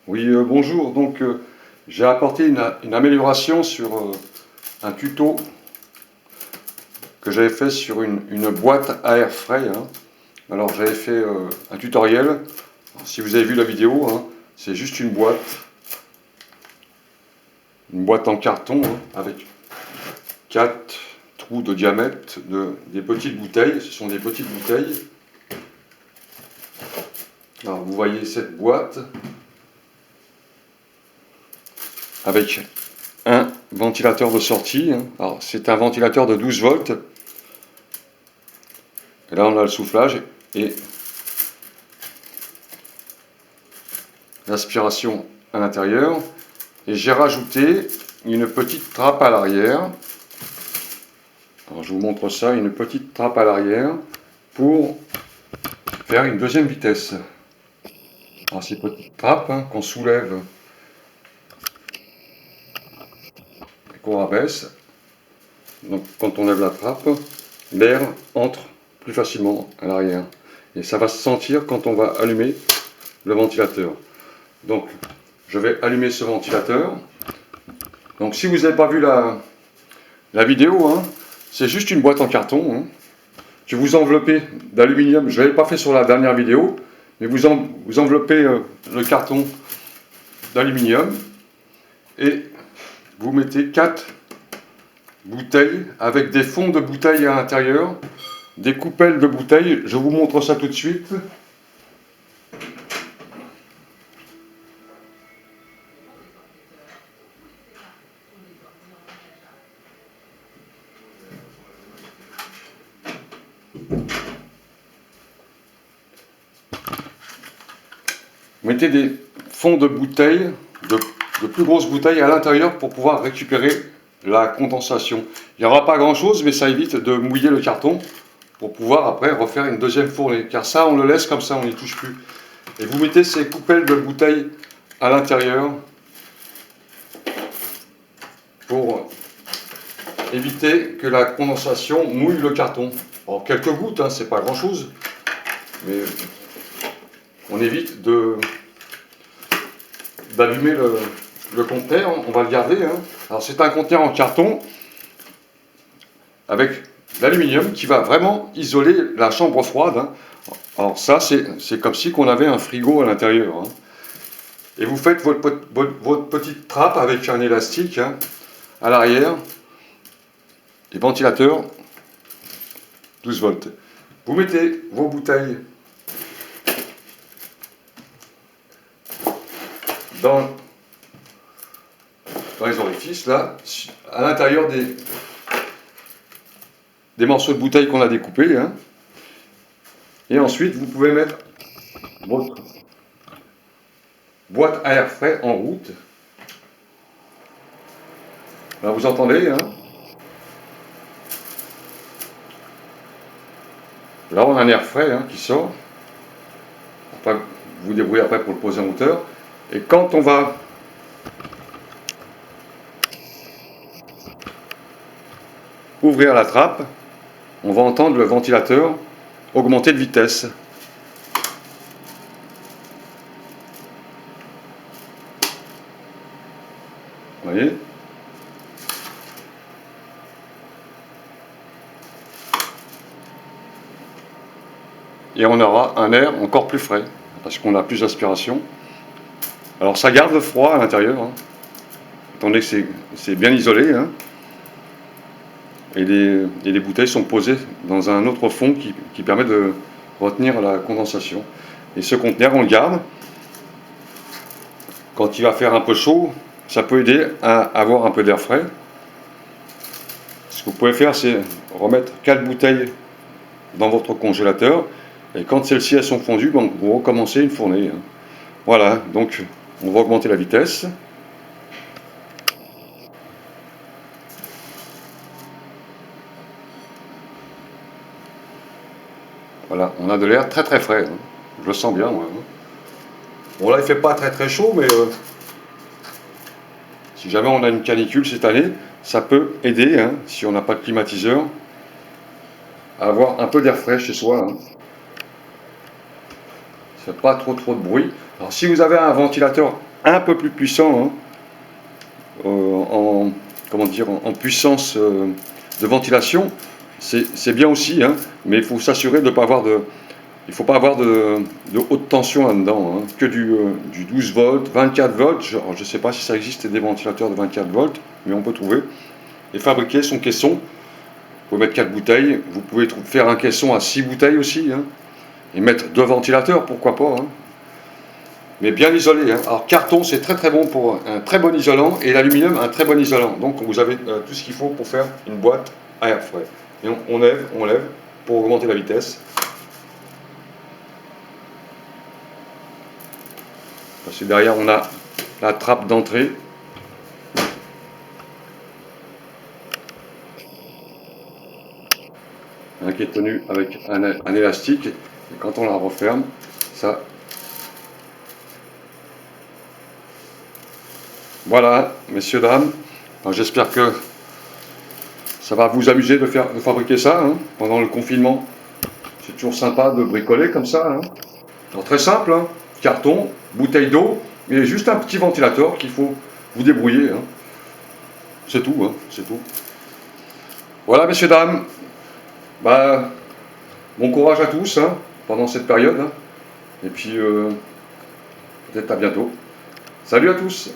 Oui, bonjour. Donc, j'ai apporté une amélioration sur un tuto que j'avais fait sur une boîte à air frais, hein. Alors, j'avais fait un tutoriel. Alors, si vous avez vu la vidéo, hein, c'est juste une boîte en carton, hein, avec 4 trous de diamètre, des petites bouteilles. Ce sont des petites bouteilles. Alors, vous voyez cette boîte avec un ventilateur de sortie, hein. Alors, c'est un ventilateur de 12 volts. Et là, on a le soufflage et l'aspiration à l'intérieur. Et j'ai rajouté une petite trappe à l'arrière. Alors, je vous montre ça, une petite trappe à l'arrière pour faire une deuxième vitesse. Alors, ces petites trappes, hein, qu'on soulève et qu'on rabaisse. Donc, quand on lève la trappe, l'air entre plus facilement à l'arrière. Et ça va se sentir quand on va allumer le ventilateur. Donc, je vais allumer ce ventilateur. Donc, si vous n'avez pas vu la vidéo, hein, c'est juste une boîte en carton, hein. Je vous enveloppez d'aluminium. Je ne l'avais pas fait sur la dernière vidéo, mais vous enveloppez le carton d'aluminium et vous mettez 4 bouteilles avec des fonds de bouteilles à l'intérieur, des coupelles de bouteilles. Je vous montre ça tout de suite. Vous mettez des fonds de bouteilles, de plus grosses bouteilles à l'intérieur pour pouvoir récupérer la condensation. Il n'y aura pas grand chose, mais ça évite de mouiller le carton pour pouvoir après refaire une deuxième fournée. Car ça, on le laisse comme ça, on n'y touche plus. Et vous mettez ces coupelles de bouteilles à l'intérieur pour éviter que la condensation mouille le carton. Alors, quelques gouttes, hein, c'est pas grand chose, mais on évite d'allumer le conteneur. On va le garder, hein. Alors, c'est un conteneur en carton avec l'aluminium qui va vraiment isoler la chambre froide, hein. Alors ça, c'est comme si on avait un frigo à l'intérieur, hein. Et vous faites votre petite trappe avec un élastique, hein, à l'arrière, et ventilateur 12 volts. Vous mettez vos bouteilles dans les orifices, là, à l'intérieur des morceaux de bouteilles qu'on a découpés, hein. Et ensuite, vous pouvez mettre votre boîte à air frais en route. Là, vous entendez, hein. Là, on a un air frais, hein, qui sort. Enfin, vous vous débrouillez après pour le poser en hauteur. Et quand on va ouvrir la trappe, on va entendre le ventilateur augmenter de vitesse. Vous voyez ? Et on aura un air encore plus frais, parce qu'on a plus d'aspiration. Alors ça garde le froid à l'intérieur, hein, étant donné que c'est bien isolé, hein. Et les bouteilles sont posées dans un autre fond qui permet de retenir la condensation. Et ce conteneur, on le garde. Quand il va faire un peu chaud, ça peut aider à avoir un peu d'air frais. Ce que vous pouvez faire, c'est remettre 4 bouteilles dans votre congélateur. Et quand celles-ci elles sont fondues, bon, vous recommencez une fournée, hein. Voilà, donc on va augmenter la vitesse. Voilà, on a de l'air très très frais, hein. Je le sens bien, moi, hein. Bon, là, il ne fait pas très très chaud, mais si jamais on a une canicule cette année, ça peut aider, hein, si on n'a pas de climatiseur, à avoir un peu d'air frais chez soi, hein. Ça fait pas trop de bruit. Alors, si vous avez un ventilateur un peu plus puissant, hein, comment dire, en puissance de ventilation, c'est bien aussi, hein, mais il faut s'assurer de ne pas avoir il ne faut pas avoir de haute tension là-dedans, hein, que du 12 volts, 24 volts. Je ne sais pas si ça existe des ventilateurs de 24 volts, mais on peut trouver. Et fabriquer son caisson. Vous pouvez mettre 4 bouteilles. Vous pouvez faire un caisson à 6 bouteilles aussi, hein, et mettre 2 ventilateurs, pourquoi pas, hein. Mais bien isolé, hein. Alors carton, c'est très très bon pour un très bon isolant, et l'aluminium, un très bon isolant. Donc vous avez tout ce qu'il faut pour faire une boîte à air frais. Et on lève pour augmenter la vitesse. Parce que derrière, on a la trappe d'entrée. Hein, qui est tenue avec un élastique. Et quand on la referme, ça... Voilà, messieurs, dames. J'espère que ça va vous amuser de fabriquer ça, hein, pendant le confinement. C'est toujours sympa de bricoler comme ça, hein. Alors, très simple, hein, carton, bouteille d'eau, et juste un petit ventilateur qu'il faut vous débrouiller, hein. C'est tout, hein, c'est tout. Voilà, messieurs, dames. Bah, bon courage à tous, hein, pendant cette période, hein. Et puis, peut-être à bientôt. Salut à tous!